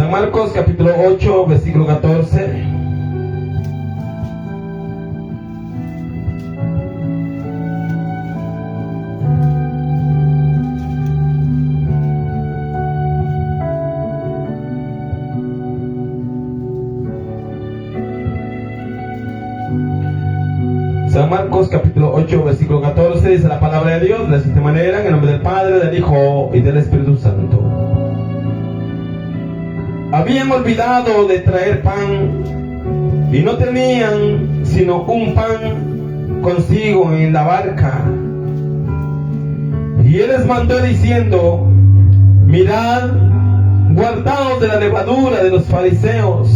San Marcos capítulo 8, versículo 14. San Marcos capítulo 8, versículo 14, dice la palabra de Dios de esta manera: en el nombre del Padre, del Hijo y del Espíritu Santo. Habían olvidado de traer pan y no tenían sino un pan consigo en la barca. Y él les mandó diciendo: mirad, guardaos de la levadura de los fariseos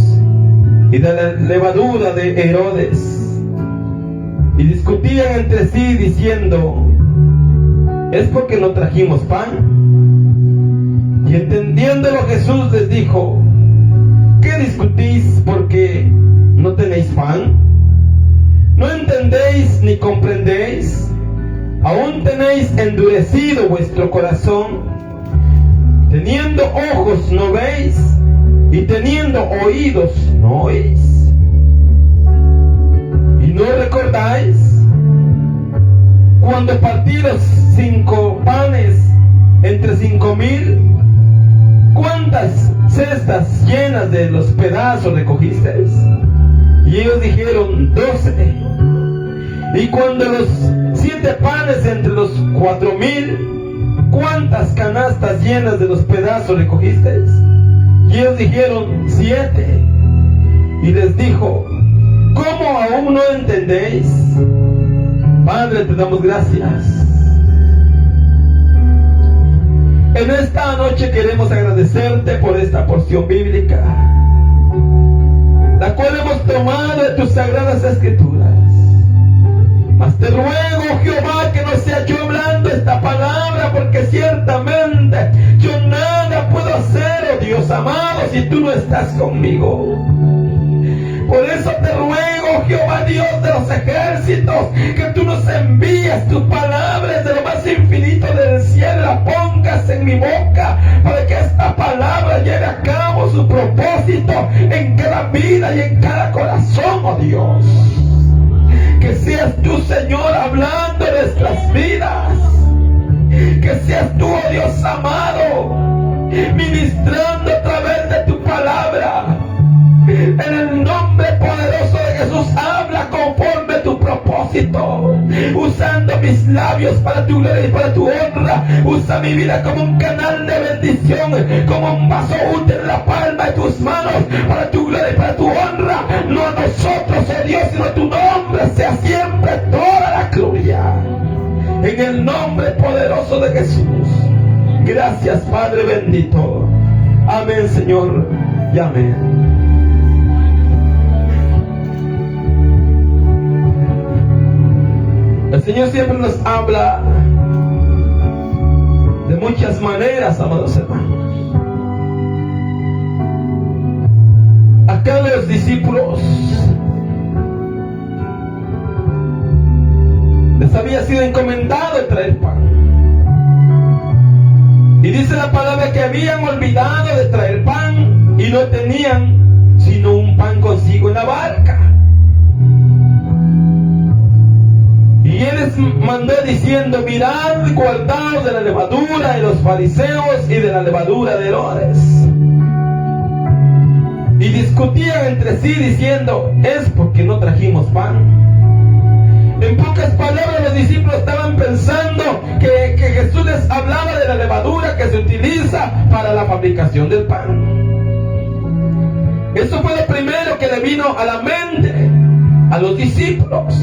y de la levadura de Herodes. Y discutían entre sí diciendo: ¿es porque no trajimos pan? Y entendiéndolo Jesús les dijo: ¿qué discutís porque no tenéis pan? ¿No entendéis ni comprendéis? ¿Aún tenéis endurecido vuestro corazón? Teniendo ojos no veis, y teniendo oídos no oís. ¿No recordáis cuando partí los 5 panes entre 5,000? ¿Cuántas cestas llenas de los pedazos recogisteis? Y ellos dijeron: 12. Y cuando los 7 panes entre los 4,000, ¿cuántas canastas llenas de los pedazos recogisteis? Y ellos dijeron: 7. Y les dijo: ¿cómo aún no entendéis? Padre, te damos gracias. En esta noche queremos agradecerte por esta porción bíblica, la cual hemos tomado de tus sagradas escrituras. Mas te ruego, Jehová, que no sea yo hablando esta palabra, porque ciertamente yo nada puedo hacer, oh Dios amado, si tú no estás conmigo. Por eso te ruego, Jehová Dios de los ejércitos, que tú nos envíes tus palabras de lo más infinito del cielo, la pongas en mi boca, para que esta palabra lleve a cabo su propósito en cada vida y en cada corazón, oh Dios. Que seas tú, Señor, hablando de nuestras vidas. Que seas tú, oh Dios amado, ministrando a través de tu palabra. En el nombre poderoso de Jesús, habla conforme a tu propósito, usando mis labios para tu gloria y para tu honra. Usa mi vida como un canal de bendición, como un vaso útil en la palma de tus manos, para tu gloria y para tu honra. No a nosotros, oh Dios, sino a tu nombre sea siempre toda la gloria. En el nombre poderoso de Jesús. Gracias, Padre bendito. Amén, Señor, y amén. El Señor siempre nos habla de muchas maneras, amados hermanos. Acá los discípulos les había sido encomendado el traer pan. Y dice la palabra que habían olvidado de traer pan y no tenían sino un pan consigo en la barca. Y él les mandó diciendo: mirad, guardaos de la levadura de los fariseos y de la levadura de Herodes. Y discutían entre sí diciendo: ¿es porque no trajimos pan? En pocas palabras, los discípulos estaban pensando que Jesús les hablaba de la levadura que se utiliza para la fabricación del pan. Eso fue lo primero que le vino a la mente a los discípulos.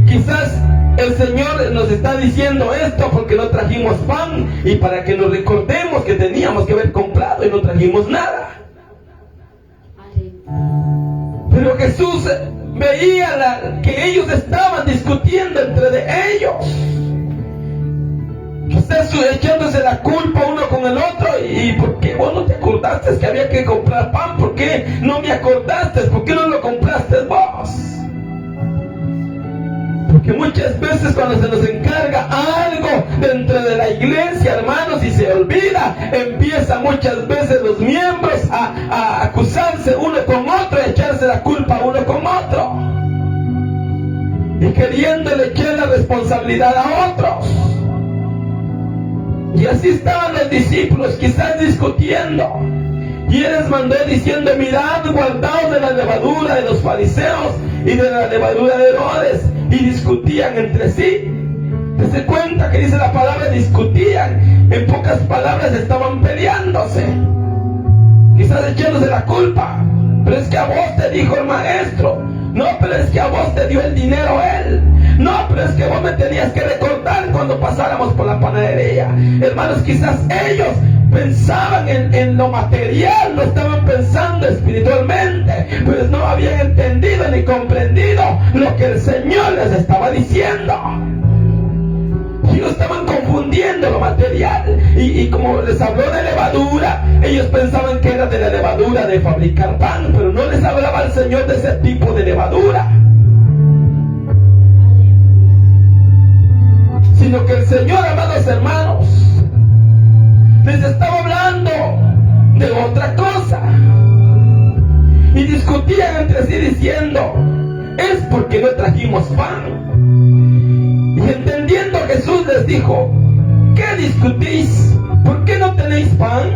Quizás el Señor nos está diciendo esto porque no trajimos pan, y para que nos recordemos que teníamos que haber comprado y no trajimos nada. Pero Jesús veía que ellos estaban discutiendo entre de ellos, quizás echándose la culpa uno con el otro. ¿Y por qué vos no te acordaste que había que comprar pan? ¿Por qué no me acordaste? ¿Por qué no lo compraste vos? Porque muchas veces cuando se nos encarga algo dentro de la iglesia, hermanos, y se olvida, empiezan muchas veces los miembros a acusarse uno con otro y echarse la culpa uno con otro. Y queriéndole echar la responsabilidad a otros. Y así estaban los discípulos, quizás discutiendo. Y Él les mandó diciendo: mirad, guardaos de la levadura de los fariseos y de la levadura de Herodes. Y discutían entre sí. Se cuenta que dice la palabra discutían. En pocas palabras estaban peleándose. Quizás echándose la culpa. Pero es que a vos te dijo el maestro. No, pero es que a vos te dio el dinero él. No, pero es que vos me tenías que recordar cuando pasáramos por la panadería. Hermanos, quizás ellos pensaban en lo material, no estaban pensando espiritualmente, pues no habían entendido ni comprendido lo que el Señor les estaba diciendo. Ellos estaban confundiendo lo material y como les habló de levadura, ellos pensaban que era de la levadura de fabricar pan, pero no les hablaba el Señor de ese tipo de levadura, sino que el Señor, amados hermanos, les estaba hablando de otra cosa. Y discutían entre sí diciendo: es porque no trajimos pan. Y entendiendo Jesús les dijo: ¿qué discutís? ¿Por qué no tenéis pan?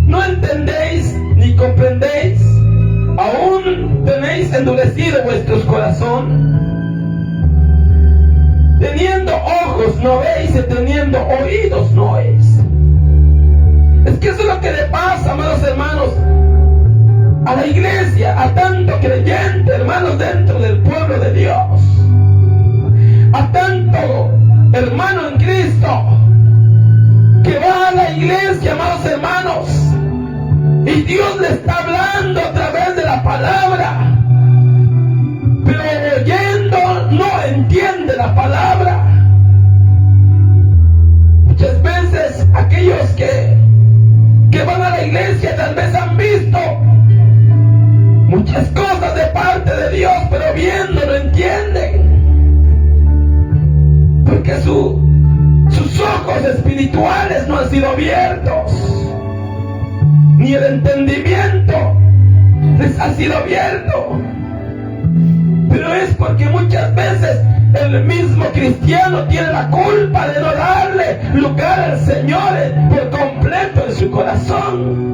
¿No entendéis ni comprendéis? ¿Aún tenéis endurecido vuestros corazones? Teniendo ojos no veis y teniendo oídos no oís. Es que eso es lo que le pasa, amados hermanos, a la iglesia, a tanto creyente, hermanos, dentro del pueblo de Dios, a tanto hermano en Cristo que va a la iglesia, amados hermanos, y Dios le está hablando a través de la palabra, pero oyendo no entiende la palabra. Muchas veces aquellos que van a la iglesia tal vez han visto muchas cosas de parte de Dios, pero viendo no entienden, porque sus ojos espirituales no han sido abiertos, ni el entendimiento les ha sido abierto. Pero es porque muchas veces el mismo cristiano tiene la culpa de no darle lugar al Señor por completo en su corazón.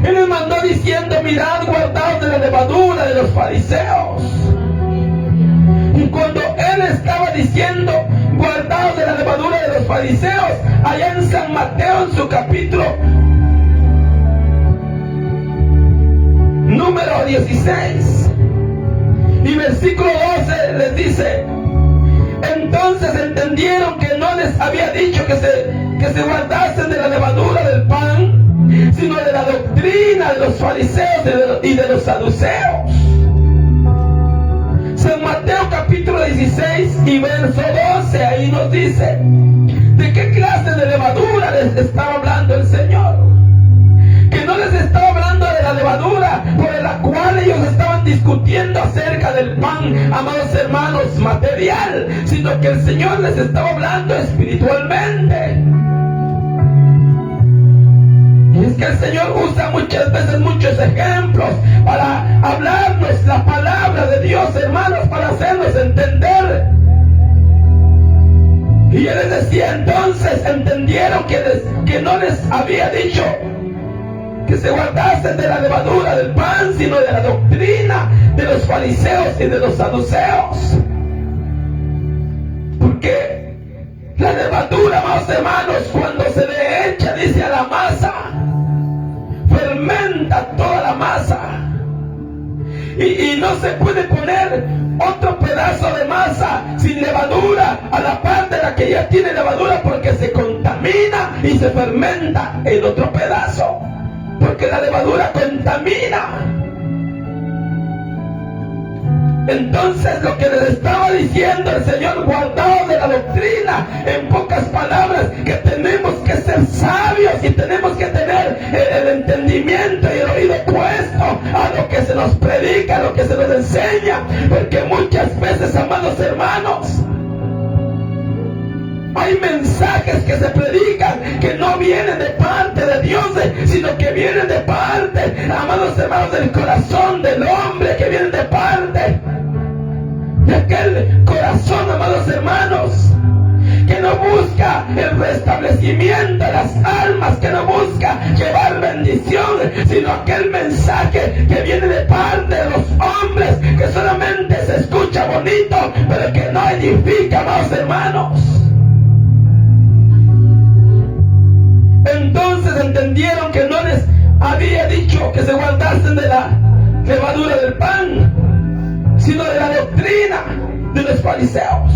Él les mandó diciendo: mirad, guardaos de la levadura de los fariseos. Y cuando Él estaba diciendo guardaos de la levadura de los fariseos, allá en San Mateo, en su capítulo número 16 y versículo 12 les dice: entonces entendieron que no les había dicho que se guardasen de la levadura del pan, sino de la doctrina de los fariseos y de los saduceos. San Mateo capítulo 16 y verso 12, ahí nos dice de qué clase de levadura les estaba hablando el Señor. Que no les estaba hablando de la levadura por la cual ellos estaban discutiendo acerca del pan, amados hermanos, material, sino que el Señor les estaba hablando espiritualmente. Y es que el Señor usa muchas veces muchos ejemplos para hablarnos la palabra de Dios, hermanos, para hacernos entender. Y Él les decía: entonces entendieron que no les había dicho que se guardasen de la levadura del pan, sino de la doctrina de los fariseos y de los saduceos. Porque la levadura, amados hermanos, cuando se le echa, dice, a la masa, fermenta toda la masa. Y no se puede poner otro pedazo de masa sin levadura a la parte de la que ya tiene levadura, porque se contamina y se fermenta el otro pedazo, porque la levadura contamina. Entonces lo que les estaba diciendo el Señor, guardaos de la doctrina, en pocas palabras, que tenemos que ser sabios y tenemos que tener el entendimiento y el oído opuesto a lo que se nos predica, a lo que se nos enseña. Porque muchas veces, amados hermanos, hay mensajes que se predican que no vienen de parte de Dios, sino que vienen de parte, amados hermanos, del corazón del hombre, que vienen de parte de aquel corazón, amados hermanos, que no busca el restablecimiento de las almas, que no busca llevar bendición, sino aquel mensaje que viene de parte de los hombres, que solamente se escucha bonito, pero que no edifica, amados hermanos. Entonces entendieron que no les había dicho que se guardasen de la levadura del pan, sino de la doctrina de los fariseos.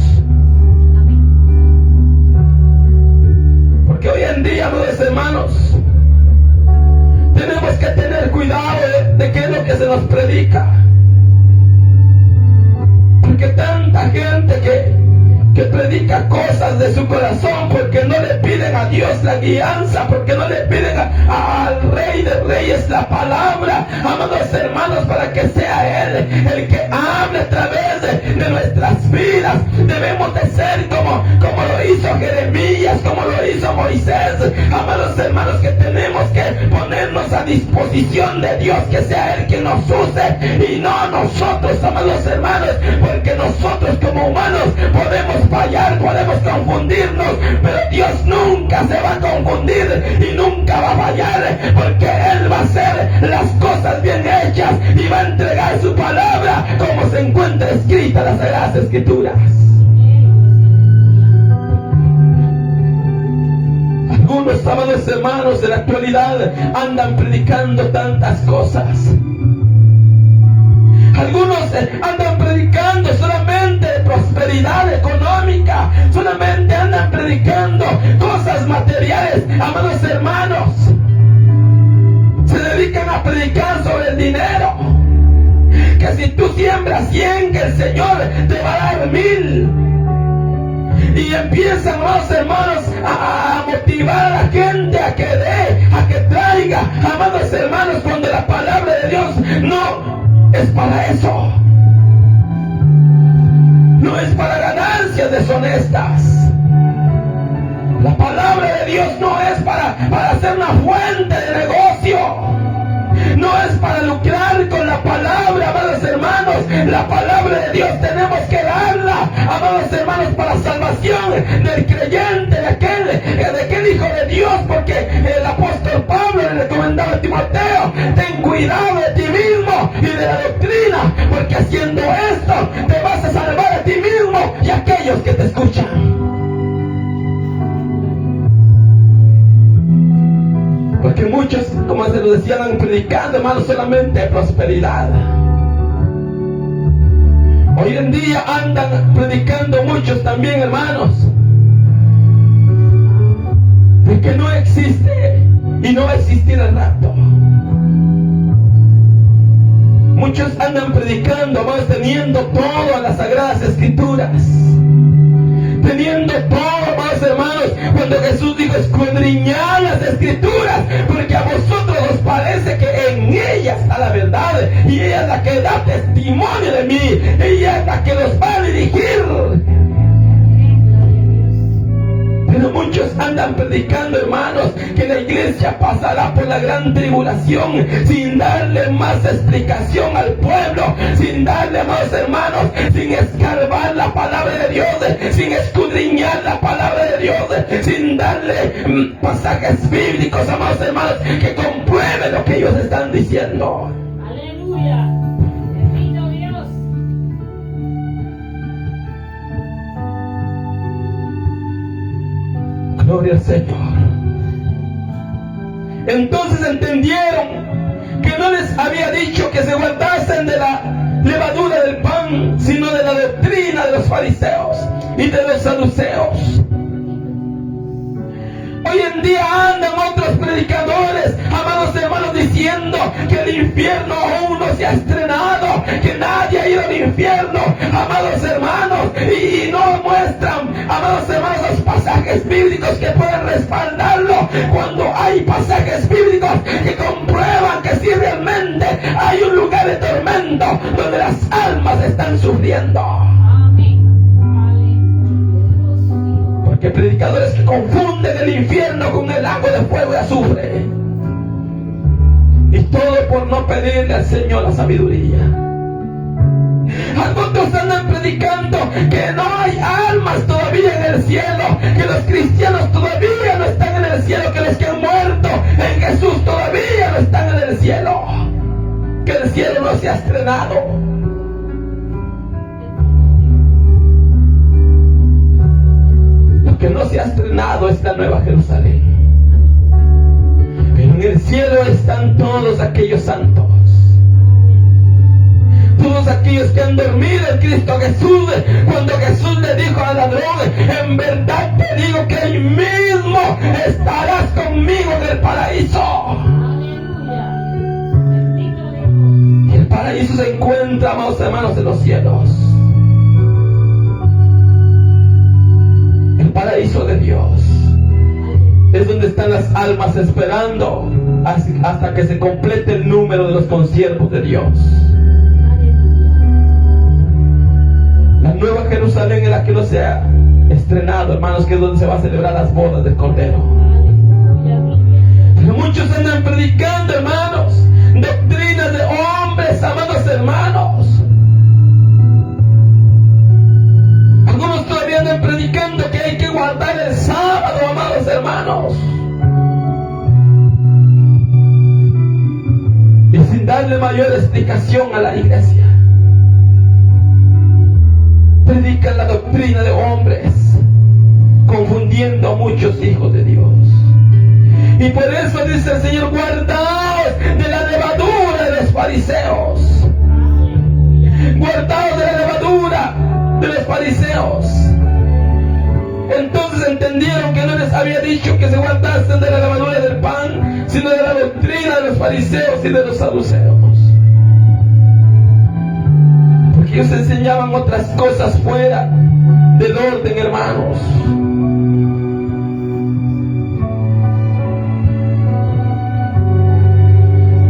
Porque hoy en día, amados hermanos, tenemos que tener cuidado de qué es lo que se nos predica. Porque tanta gente que predica cosas de su corazón, porque no le piden a Dios la guianza, porque no le piden al Rey de Reyes la palabra, amados hermanos, para que sea Él el que hable a través de nuestras vidas. Debemos de ser como lo hizo Jeremías, como lo hizo Moisés, amados hermanos, que tenemos que ponernos a disposición de Dios, que sea Él quien nos use y no nosotros, amados hermanos, porque nosotros como humanos podemos fallar, podemos confundirnos, pero Dios nunca se va a confundir y nunca va a fallar, porque Él va a hacer las cosas bien hechas y va a entregar su palabra como se encuentra escrita en las Sagradas Escrituras. Algunos, amados hermanos, de la actualidad andan predicando tantas cosas. Algunos andan predicando solamente prosperidad económica, solamente andan predicando cosas materiales, amados hermanos. Se dedican a predicar sobre el dinero, que si tú siembras 100, que el Señor te va a dar 1000. Y empiezan, amados hermanos, a motivar a la gente a que dé, a que traiga, amados hermanos, cuando la palabra de Dios no es para eso. No es para ganancias deshonestas. La palabra de Dios no es para hacer una fuente de negocio. No es para lucrar con la palabra, amados hermanos. La palabra de Dios tenemos que darla, amados hermanos, para salvación del creyente, de aquel hijo de Dios, porque el apóstol Pablo le recomendaba a Timoteo: ten cuidado de ti mismo y de la doctrina, porque haciendo esto te vas a salvar a ti mismo y a aquellos que te escuchan. Porque muchos, como se lo decían, andan predicando, hermanos, solamente prosperidad. Hoy en día andan predicando muchos también, hermanos, de que no existe y no va a existir el rapto. Muchos andan predicando, hermanos, teniendo todo en las Sagradas Escrituras, teniendo todo, amados hermanos, cuando Jesús dijo: escudriñad las Escrituras, porque a vosotros os parece que en ella está la verdad, y ella es la que da testimonio de mí, ella es la que nos va a dirigir. Pero muchos andan predicando, hermanos, que la iglesia pasará por la gran tribulación, sin darle más explicación al pueblo, sin darle, amados hermanos, sin escarbar la palabra de Dios, sin escudriñar la palabra de Dios, sin darle pasajes bíblicos, amados hermanos, que comprueben lo que ellos están diciendo. Aleluya. Bendito Dios. Gloria al Señor. Entonces entendieron que no les había dicho que se guardasen de la levadura del pan, sino de la doctrina de los fariseos y de los saduceos. Hoy en día andan otros predicadores, amados hermanos, diciendo que el infierno aún no se ha estrenado, que nadie ha ido al infierno, amados hermanos, y no muestran, amados hermanos, los pasajes bíblicos que pueden respaldarlo, cuando hay pasajes bíblicos que comprueban que si realmente predicando donde las almas están sufriendo. Amén. Porque predicadores que confunden el infierno con el lago de fuego y azufre. Y todo por no pedirle al Señor la sabiduría. Algunos andan predicando que no hay almas todavía en el cielo, que los cristianos todavía no están en el cielo, que los que han muerto en Jesús todavía no están en el cielo, que el cielo no se ha estrenado. Lo que no se ha estrenado es la Nueva Jerusalén. Pero en el cielo están todos aquellos santos, todos aquellos que han dormido en Cristo Jesús. Cuando Jesús le dijo al ladrón: en verdad te digo que ahí mismo estarás conmigo en el paraíso. Y el paraíso se encuentra, amados hermanos, en los cielos. El paraíso de Dios es donde están las almas esperando hasta que se complete el número de los consiervos de Dios. La Nueva Jerusalén es la que no se ha estrenado, hermanos, que es donde se va a celebrar las bodas del Cordero. Pero muchos andan predicando, hermanos, doctrinas de hombres, amados hermanos. Algunos todavía andan predicando que hay que guardar el sábado, amados hermanos. Y sin darle mayor explicación a la iglesia, predican la doctrina de hombres, confundiendo a muchos hijos de Dios. Y por eso dice el Señor: guardaos de la levadura de los fariseos. Guardaos de la levadura de los fariseos. Entonces entendieron que no les había dicho que se guardasen de la levadura del pan, sino de la doctrina de los fariseos y de los saduceos. Porque ellos enseñaban otras cosas fuera del orden, hermanos.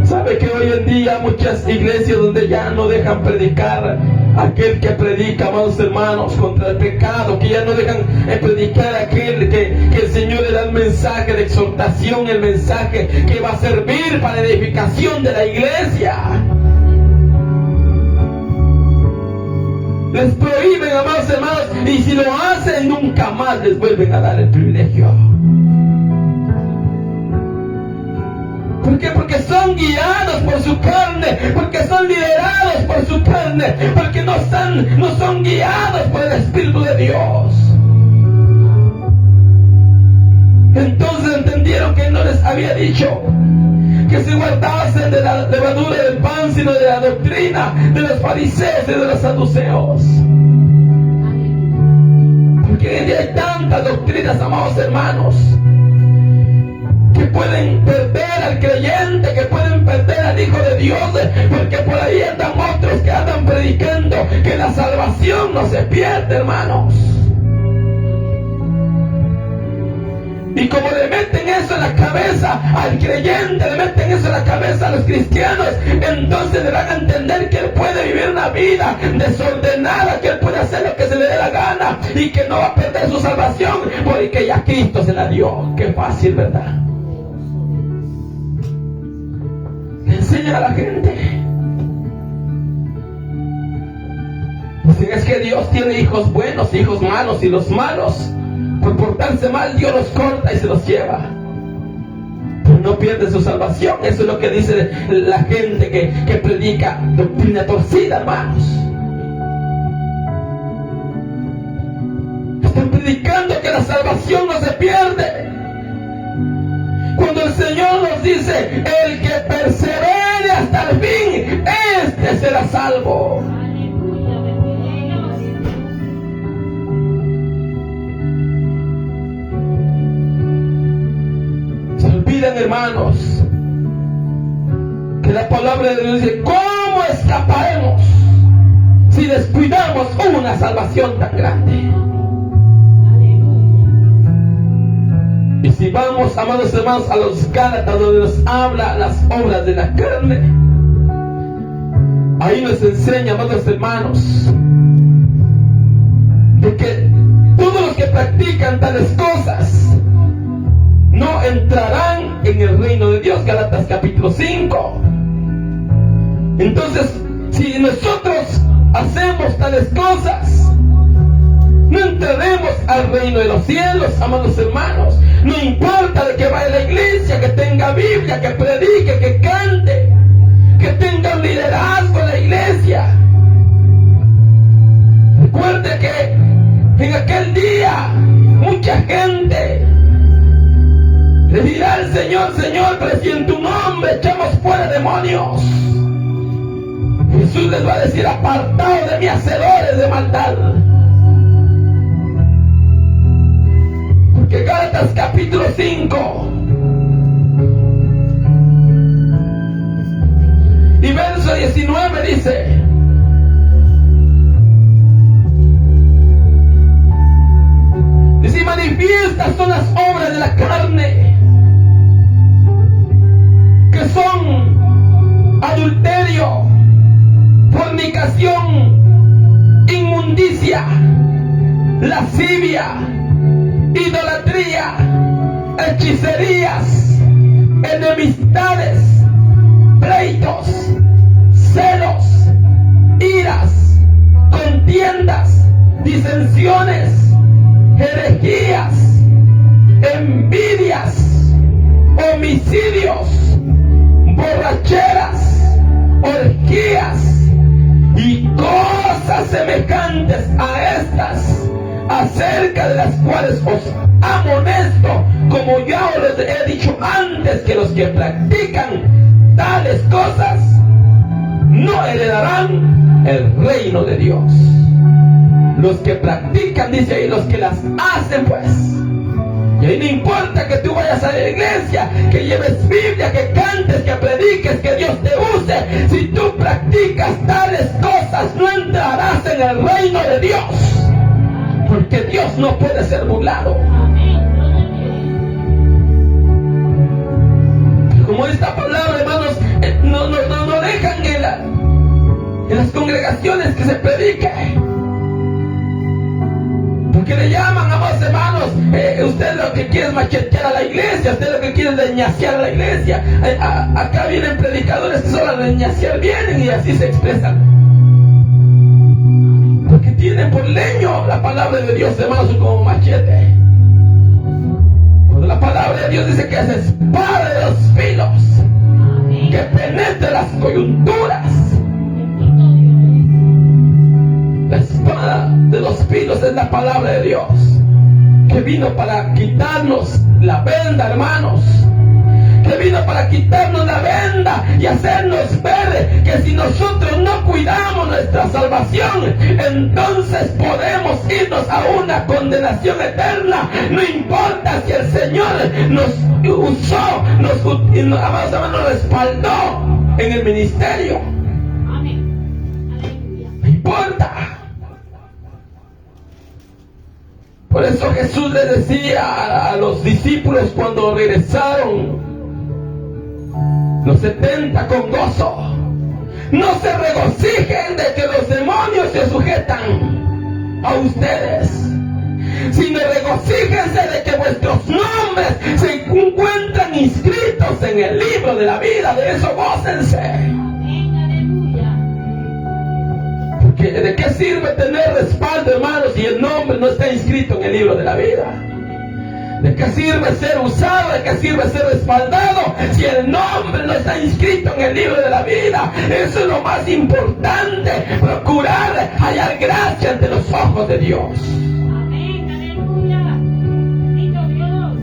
¿Sabe que hoy en día muchas iglesias donde ya no dejan predicar aquel que predica, amados hermanos, contra el pecado, que ya no dejan predicar aquel que el Señor le da el mensaje de exhortación, el mensaje que va a servir para la edificación de la iglesia? Les prohíben, amados hermanos, y si lo hacen nunca más les vuelven a dar el privilegio. ¿Por qué? Porque son guiados por su carne, porque son liderados por su carne, porque no son guiados por el Espíritu de Dios. Entonces entendieron que no les había dicho que se guardasen de la levadura del pan, sino de la doctrina de los fariseos y de los saduceos. Porque hoy en día hay tantas doctrinas, amados hermanos, que pueden perder al creyente, que pueden perder al Hijo de Dios, porque por ahí andan otros que andan predicando que la salvación no se pierde, hermanos. Y como le meten eso en la cabeza al creyente, le meten eso en la cabeza a los cristianos, entonces le van a entender que él puede vivir una vida desordenada, que él puede hacer lo que se le dé la gana y que no va a perder su salvación porque ya Cristo se la dio. Qué fácil, ¿verdad? Le enseñan a la gente. Dicen: es que Dios tiene hijos buenos, hijos malos, y los malos, por portarse mal, Dios los corta y se los lleva. Pero no pierde su salvación. Eso es lo que dice la gente que predica doctrina torcida, hermanos. Están predicando que la salvación no se pierde, cuando el Señor nos dice: el que persevere hasta el fin, este será salvo. Hermanos, que la palabra de Dios dice: ¿cómo escaparemos si descuidamos una salvación tan grande? Y si vamos, amados hermanos, a los Gálatas, donde nos habla las obras de la carne, Ahí nos enseña, amados hermanos, de que todos los que practican tales cosas no entrarán en el reino de Dios. Gálatas capítulo 5. Entonces, si nosotros hacemos tales cosas, no entraremos al reino de los cielos, amados hermanos. No importa de que vaya a la iglesia, que tenga Biblia, que predique, que cante, que tenga un liderazgo en la iglesia. Recuerde que en aquel día mucha gente le dirá al Señor: Señor, pero si en tu nombre echamos fuera demonios. Jesús les va a decir: apartaos de mí, hacedores de maldad. Porque Gálatas capítulo 5 y verso 19 dice: manifiestas son las obras de la carne, que son adulterio, fornicación, inmundicia, lascivia, idolatría, hechicerías, enemistades, pleitos, celos, iras, contiendas, disensiones, herejías, envidias, homicidios, borracheras, orgías y cosas semejantes a estas, acerca de las cuales os amonesto, como ya os he dicho antes, que los que practican tales cosas no heredarán el reino de Dios. Los que practican, dice ahí, los que las hacen, pues. Y ahí no importa que tú vayas a la iglesia, que lleves Biblia, que cantes, que prediques, que Dios te use. Si tú practicas tales cosas, no entrarás en el reino de Dios. Porque Dios no puede ser burlado. Como esta palabra, hermanos, no dejan en las congregaciones que se predique. Porque le llaman, amados hermanos, usted lo que quiere es machetear a la iglesia, usted lo que quiere es leñasear a la iglesia. Acá vienen predicadores que solo a leñasear vienen y así se expresan. Porque tienen por leño la palabra de Dios, hermanos, como machete. Cuando la palabra de Dios dice que es espada de los filos, que penetra las coyunturas. La espada de los filos es la palabra de Dios, que vino para quitarnos la venda, hermanos, que vino para quitarnos la venda y hacernos ver que si nosotros no cuidamos nuestra salvación, entonces podemos irnos a una condenación eterna. No importa si el Señor nos usó, nos respaldó en el ministerio. No importa. Por eso Jesús le decía a los discípulos cuando regresaron los 70 con gozo: no se regocijen de que los demonios se sujetan a ustedes, sino regocíjense de que vuestros nombres se encuentran inscritos en el libro de la vida. De eso gócense. ¿De qué sirve tener respaldo, hermanos, si el nombre no está inscrito en el libro de la vida? ¿De qué sirve ser usado? ¿De qué sirve ser respaldado si el nombre no está inscrito en el libro de la vida? Eso es lo más importante, procurar hallar gracia ante los ojos de Dios. Amén, aleluya. Bendito Dios.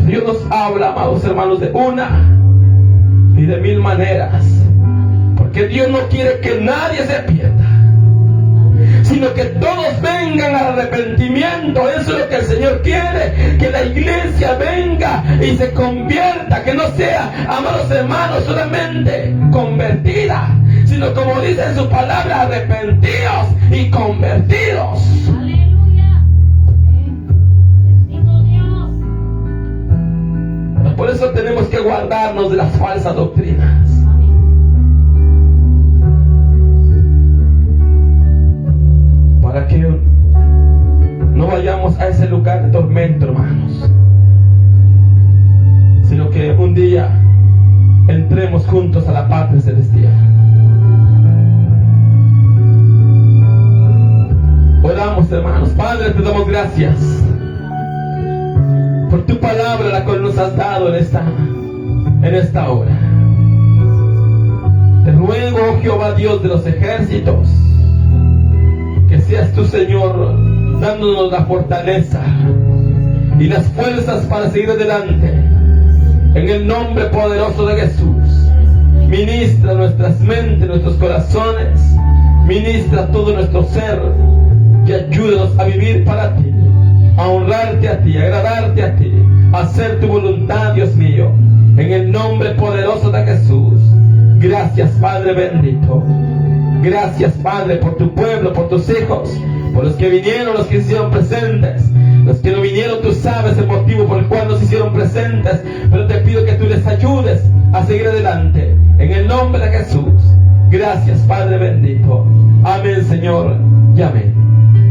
Dios nos habla, amados hermanos, de una y de mil maneras. Que Dios no quiere que nadie se pierda, sino que todos vengan al arrepentimiento. Eso es lo que el Señor quiere, que la iglesia venga y se convierta, que no sea, amados hermanos, solamente convertida, sino como dice en su palabra, arrepentidos y convertidos. Aleluya. Bendito Dios. Por eso tenemos que guardarnos de las falsas doctrinas. para que no vayamos a ese lugar de tormento, hermanos, sino que un día entremos juntos a la patria celestial. Oramos, hermanos. Padre, te damos gracias por tu palabra, la cual nos has dado en esta hora. Te ruego, oh Jehová Dios de los ejércitos, que seas tú, Señor, dándonos la fortaleza y las fuerzas para seguir adelante. En el nombre poderoso de Jesús, ministra nuestras mentes, nuestros corazones, ministra todo nuestro ser, y ayúdanos a vivir para ti, a honrarte a ti, a agradarte a ti, a hacer tu voluntad, Dios mío, en el nombre poderoso de Jesús. Gracias, Padre bendito. Gracias, Padre, por tu pueblo, por tus hijos, por los que vinieron, los que se hicieron presentes. Los que no vinieron, tú sabes el motivo por el cual nos hicieron presentes, pero te pido que tú les ayudes a seguir adelante, en el nombre de Jesús. Gracias, Padre bendito. Amén, Señor, y amén.